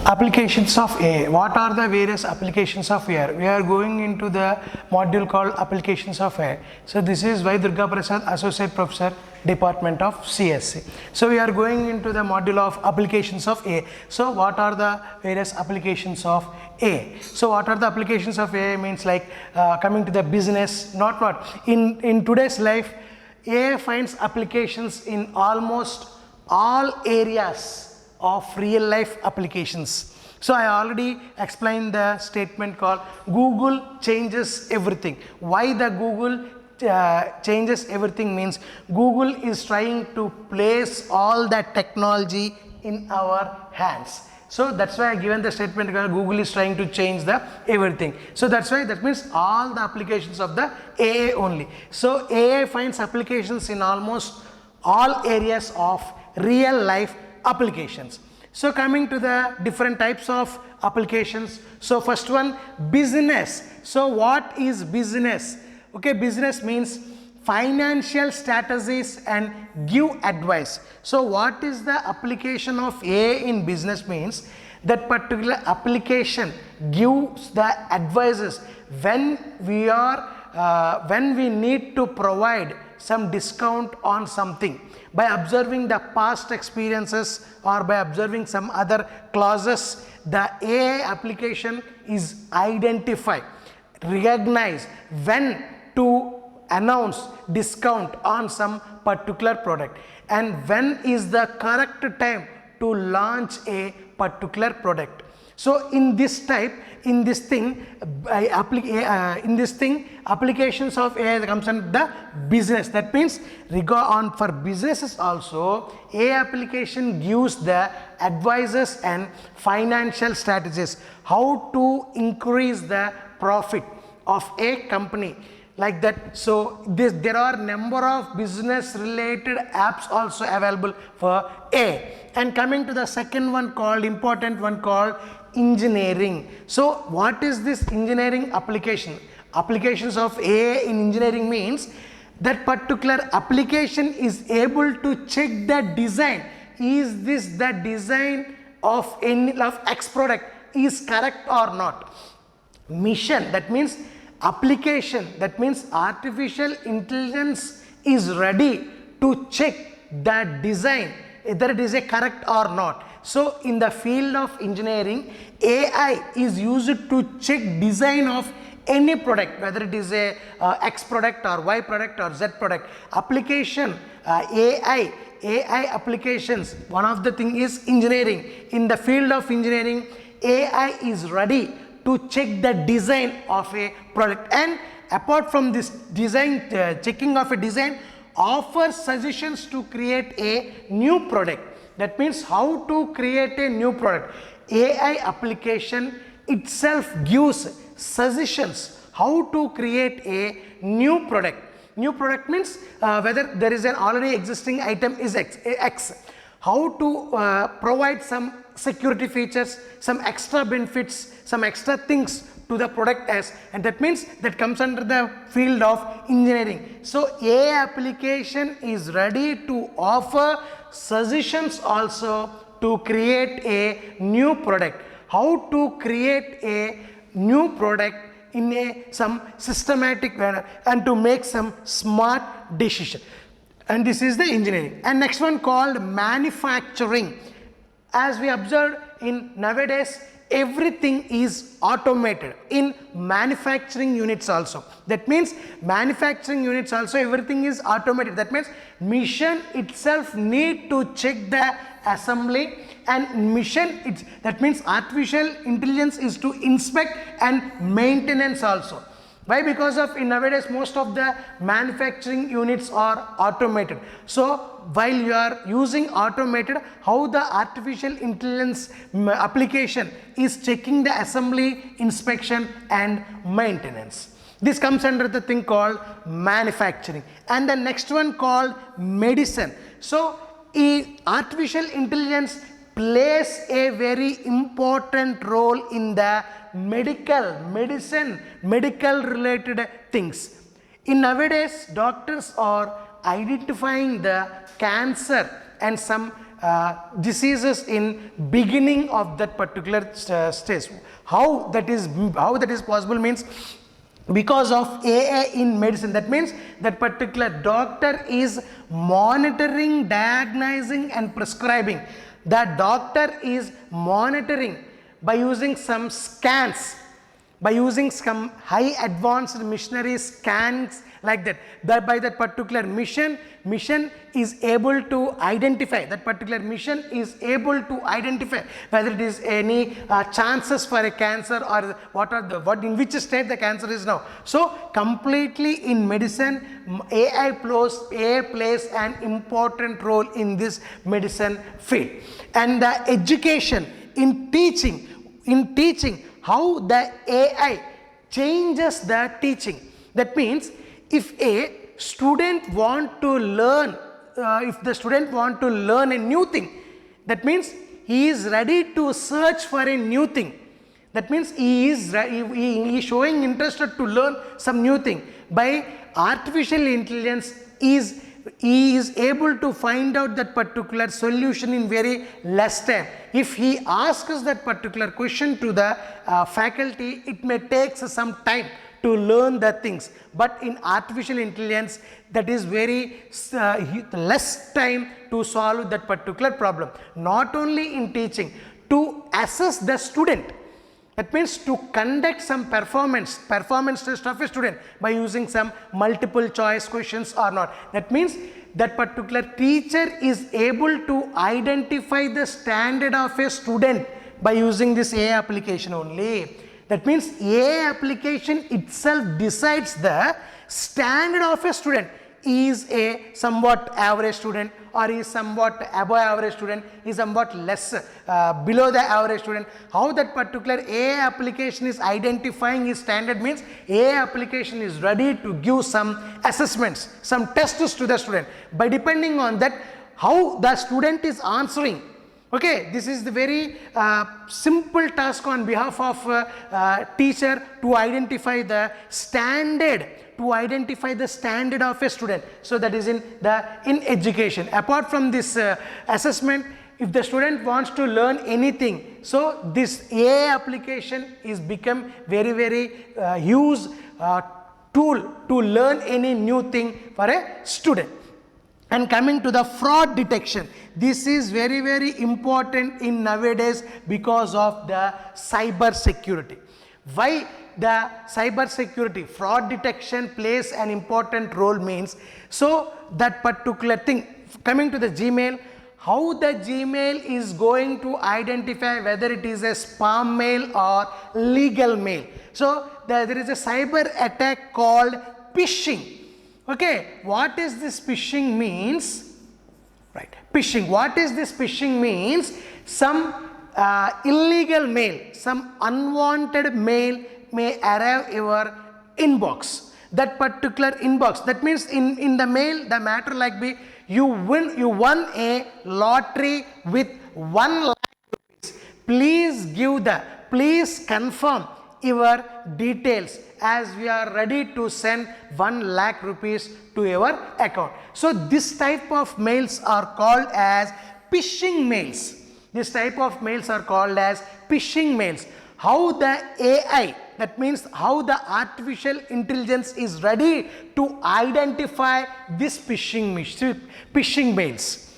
Applications of AI. What are the various applications of AI? We are going into the module called Applications of AI. So this is Y. Durga Prasad, Associate Professor, Department of CSC. So we are going into the module of Applications of AI. So what are the various applications of AI? So what are the applications of AI means like coming to the business, not in today's life, AI finds applications in almost all areas of real life applications. So I already explained the statement called Google changes everything. Why the Google changes everything means Google is trying to place all that technology in our hands. So that's why I given the statement called Google is trying to change the everything. So that's why that means all the applications of the AI only. So AI finds applications in almost all areas of real life applications. So coming to the different types of applications. So first one, business. So what is business? Okay, business means financial strategies and give advice. So what is the application of AI in business means that particular application gives the advices when we need to provide some discount on something. By observing the past experiences or by observing some other clauses, the AI application is identify, recognize when to announce discount on some particular product and when is the correct time to launch a particular product. So in this thing, applications of AI comes under the business. That means for businesses also, AI application gives the advices and financial strategies how to increase the profit of a company. Like that. So there are number of business related apps also available for AI. And coming to the second one called important one called engineering. So what is this engineering application? Applications of AI in engineering means that particular application is able to check the design. Is this the design of any of X product is correct or not? Mission, that means application, that means artificial intelligence is ready to check the design whether it is a correct or not. So in the field of engineering, AI is used to check design of any product, whether it is a X product or Y product or Z product. Application AI applications, one of the thing is engineering. In the field of engineering, AI is ready to check the design of a product, and apart from this design checking of a design, offers suggestions to create a new product. That means how to create a new product. AI application itself gives suggestions how to create a new product. New product means whether there is an already existing item is X. How to provide some security features, some extra benefits, some extra things to the product as, and that means that comes under the field of engineering. So AI application is ready to offer suggestions also to create a new product. How to create a new product in some systematic manner and to make some smart decision. And this is the engineering. And next one called manufacturing. As we observed in nowadays, everything is automated in manufacturing units also. That means manufacturing units also everything is automated. That means mission itself need to check the assembly, and that means artificial intelligence is to inspect and maintenance also. Why? Because of in nowadays most of the manufacturing units are automated. So while you are using automated, how the artificial intelligence application is checking the assembly, inspection and maintenance. This comes under the thing called manufacturing. And the next one called medicine. So artificial intelligence plays a very important role in the medical related things. In nowadays, doctors are identifying the cancer and some diseases in beginning of that particular stage. How that is possible means because of AI in medicine. That means that particular doctor is monitoring, diagnosing and prescribing. The doctor is monitoring by using some scans, by using some high advanced machinery scans like that. That by that particular mission is able to identify, that particular mission is able to identify whether it is any chances for a cancer or what in which state the cancer is now. So completely in medicine, AI plays an important role in this medicine field. And the education, in teaching how the AI changes the teaching. That means if a student want to learn, if the student want to learn a new thing, that means he is ready to search for a new thing. That means he is showing interested to learn some new thing. By artificial intelligence, he is able to find out that particular solution in very less time. If he asks that particular question to the faculty, it may take some time to learn the things, but in artificial intelligence that is very less time to solve that particular problem. Not only in teaching, to assess the student, that means to conduct some performance test of a student by using some multiple choice questions or not. That means that particular teacher is able to identify the standard of a student by using this AI application only. That means AI application itself decides the standard of a student. Is a somewhat average student, or is somewhat above average student, is somewhat less below the average student. How that particular AI application is identifying his standard means AI application is ready to give some assessments, some tests to the student. By depending on that, how the student is answering. Okay, this is the very simple task on behalf of teacher to identify the standard of a student. So that is in education. Apart from this assessment, if the student wants to learn anything, so this AI application is become very huge tool to learn any new thing for a student. And coming to the fraud detection, this is very important in nowadays because of the cyber security. Why the cyber security fraud detection plays an important role means, so that particular thing, coming to the Gmail, how the Gmail is going to identify whether it is a spam mail or legal mail. So there is a cyber attack called phishing. Okay, what is this phishing means? Right, phishing. What is this phishing means? Some illegal mail, some unwanted mail may arrive your inbox. That particular inbox, that means in the mail, the matter like be you won a lottery with 1 lakh rupees. Please confirm your details, as we are ready to send 1 lakh rupees to your account. So this type of mails are called as phishing mails. This type of mails are called as phishing mails. How the AI, that means how the artificial intelligence is ready to identify this phishing mails.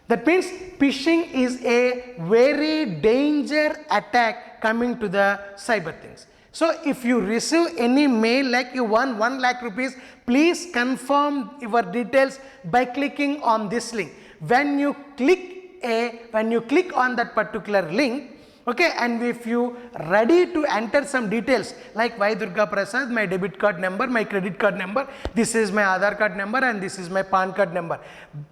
That means phishing is a very danger attack coming to the cyber things. So if you receive any mail like you won 1 lakh rupees, please confirm your details by clicking on this link. When you click on that particular link, okay, and if you ready to enter some details like Y Durga Prasad, my debit card number, my credit card number, this is my Aadhaar card number and this is my PAN card number,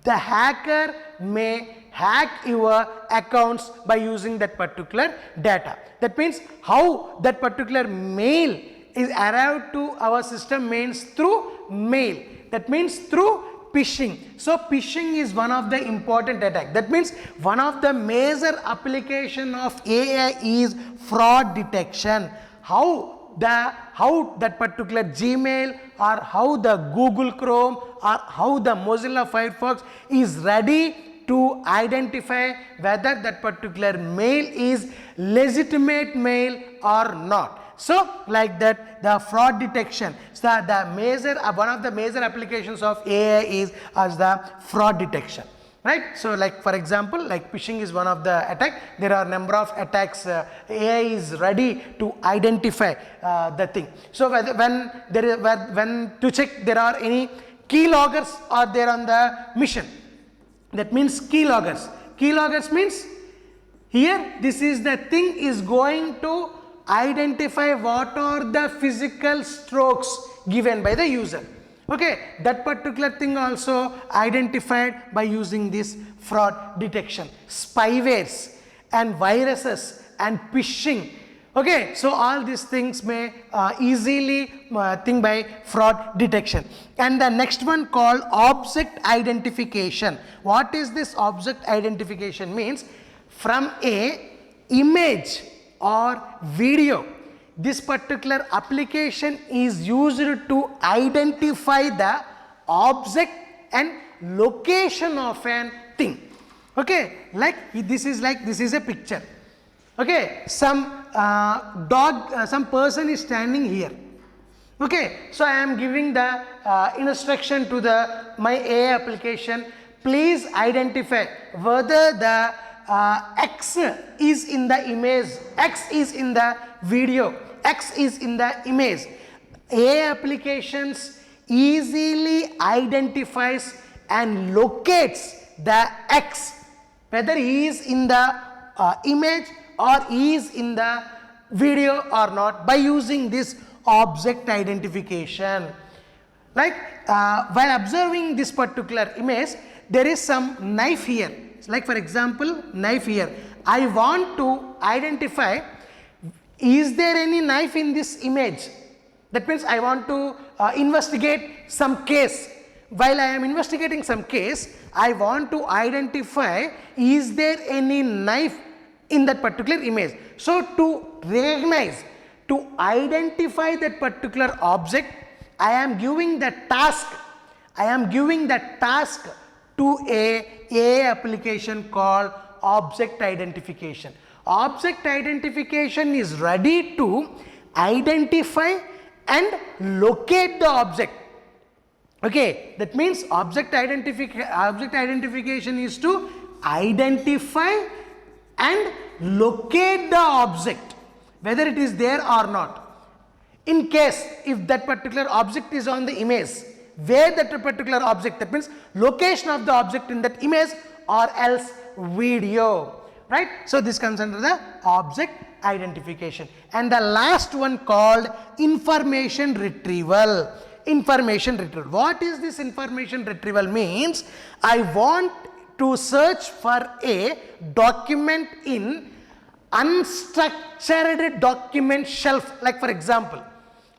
the hacker may hack your accounts by using that particular data. That means how that particular mail is arrived to our system means through mail. That means through phishing. So phishing is one of the important attack. That means one of the major application of AI is fraud detection. How that particular Gmail or how the Google Chrome or how the Mozilla Firefox is ready to identify whether that particular mail is legitimate mail or not. So like that, the fraud detection. So one of the major applications of AI is as the fraud detection, right? So like for example, like phishing is one of the attack. There are number of attacks. AI is ready to identify the thing. So when to check there are any keyloggers are there on the mission. That means keyloggers. Keyloggers means here this is the thing is going to identify what are the physical strokes given by the user. Okay, that particular thing also identified by using this fraud detection. Spywares and viruses and phishing. Okay, so all these things may easily think by fraud detection. And the next one called object identification. What is this object identification? Means from a image or video, this particular application is used to identify the object and location of an thing. Okay, this is a picture. Okay, some some person is standing here. Okay, so I am giving the instruction to my AI application. Please identify whether the X is in the image, X is in the video, X is in the image. AI applications easily identifies and locates the X, whether he is in the image or he is in the video or not, by using this object identification. Like while observing this particular image, there is some knife here. Like for example, knife here. I want to identify, is there any knife in this image? That means I want to investigate some case. While I am investigating some case, I want to identify, is there any knife in that particular image. So to recognize, to identify that particular object, I am giving the task. I am giving the task to a application called object identification. Object identification is ready to identify and locate the object. Okay, that means object identification is to identify and locate the object, whether it is there or not. In case if that particular object is on the image, where that particular object, that means location of the object in that image or else video, right? So this comes under the object identification. And the last one called information retrieval. Information retrieval. What is this information retrieval? Means I want to search for a document in unstructured document shelf. Like for example,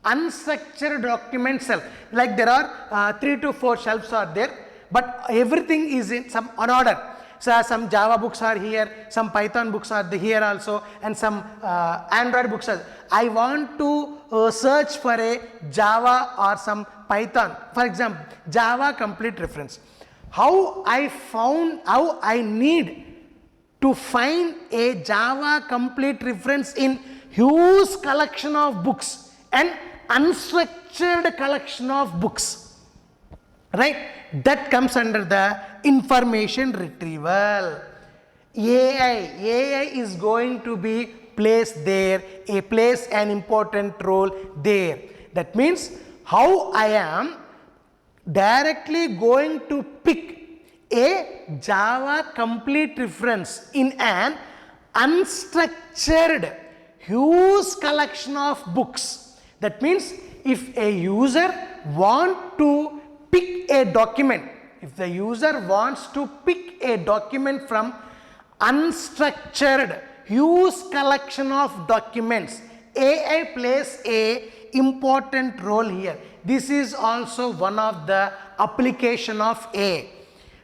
unstructured document shelf, like there are 3 to 4 shelves are there, but everything is in some order. So some Java books are here, some Python books are here also, and some Android books are. I want to search for a Java or some Python. For example, Java complete reference. How I need to find a Java complete reference in huge collection of books and unstructured collection of books, right? That comes under the information retrieval. AI is going to be placed there, plays an important role there. That means how I am directly going to pick a Java complete reference in an unstructured huge collection of books. That means if a user want to pick a document, if the user wants to pick a document from unstructured huge collection of documents, AI plays a important role here. This is also one of the application of AI.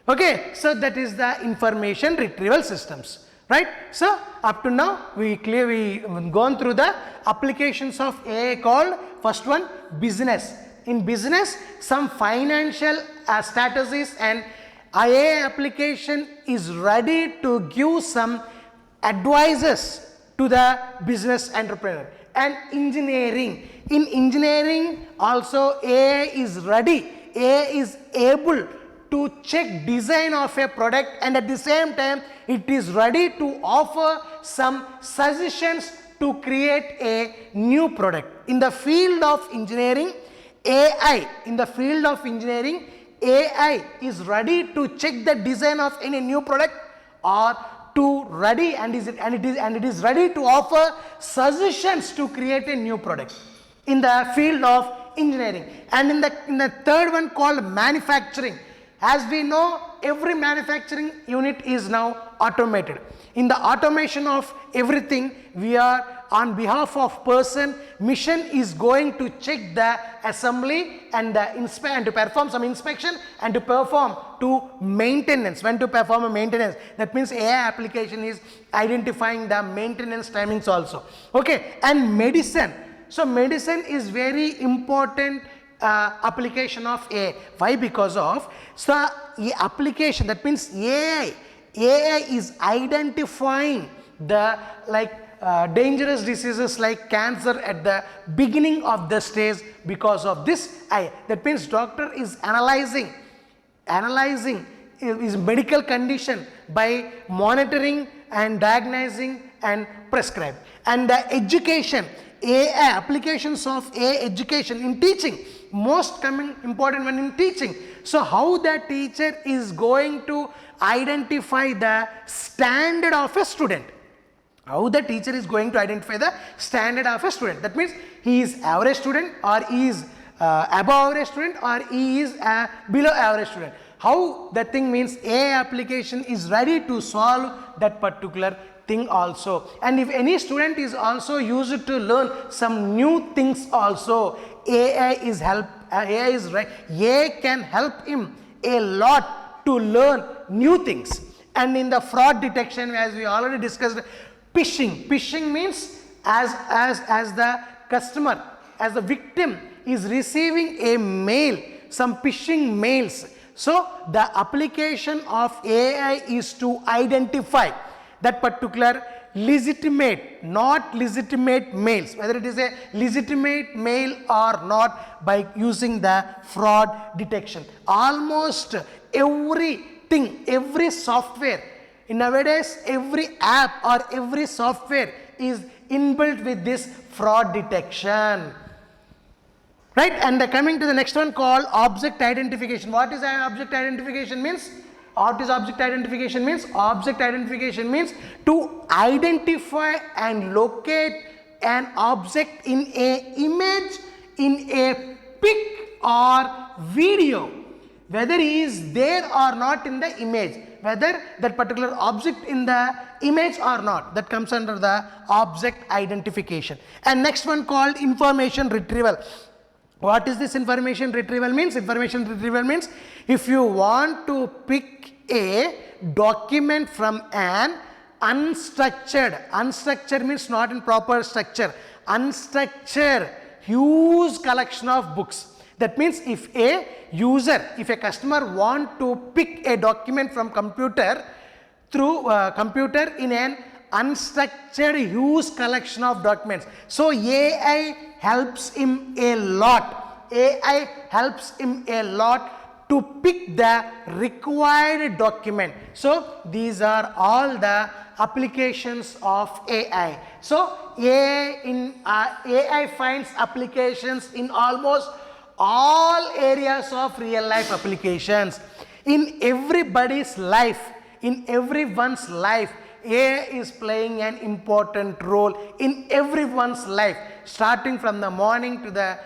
Okay, so that is the information retrieval systems, right? So up to now we gone through the applications of AI called first one business. In business, some financial strategies and AI application is ready to give some advices to the business entrepreneur. And engineering, in engineering also AI is ready, AI is able to check design of a product, and at the same time it is ready to offer some suggestions to create a new product. In the field of engineering, AI is ready to check the design of any new product or to ready and it is ready to offer suggestions to create a new product in the field of engineering. And in the third one called manufacturing, as we know, every manufacturing unit is now automated. In the automation of everything, we are on behalf of person, mission is going to check the assembly and to perform some inspection and to perform to maintenance. When to perform a maintenance, that means AI application is identifying the maintenance timings also. Okay, and medicine. So medicine is very important application of AI. Why? Because of application, that means AI is identifying the dangerous diseases like cancer at the beginning of the stage because of this AI. That means doctor is analyzing his medical condition by monitoring and diagnosing and prescribe. And the education, AI applications of AI education in teaching, most important one in teaching. So how the teacher is going to identify the standard of a student. How the teacher is going to identify the standard of a student. That means he is average student, or he is above average student, or he is below average student. How that thing means AI application is ready to solve that particular thing also. And if any student is also used to learn some new things also, AI can help him a lot to learn new things. And in the fraud detection, as we already discussed, phishing means as the customer, as the victim is receiving a mail, some phishing mails. So the application of AI is to identify that particular legitimate, not legitimate mails, whether it is a legitimate mail or not, by using the fraud detection. Almost everything, every software, nowadays every app or every software is inbuilt with this fraud detection, right? And coming to the next one called object identification. What is object identification means? What is object identification means? Object identification means to identify and locate an object in a image, in a pic or video, whether he is there or not in the image, whether that particular object in the image or not, that comes under the object identification. And next one called information retrieval. What is this information retrieval means? Information retrieval means if you want to pick a document from an unstructured means not in proper structure, unstructured huge collection of books. That means if a customer want to pick a document from computer through computer in an unstructured huge collection of documents, so AI helps him a lot. AI helps him a lot to pick the required document. So these are all the applications of AI. So AI finds applications in almost all areas of real life applications. In everybody's life, in everyone's life, AI is playing an important role in everyone's life, starting from the morning to the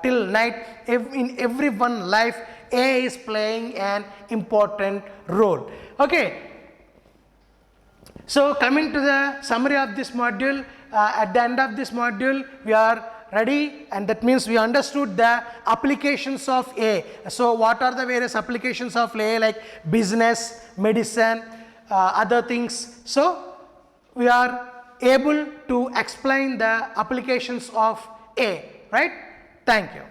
till night. In everyone's life, AI is playing an important role. Okay. So coming to the summary of this module, at the end of this module, we are ready, and that means we understood the applications of A. So what are the various applications of A, like business, medicine, other things. So we are able to explain the applications of A, right? Thank you.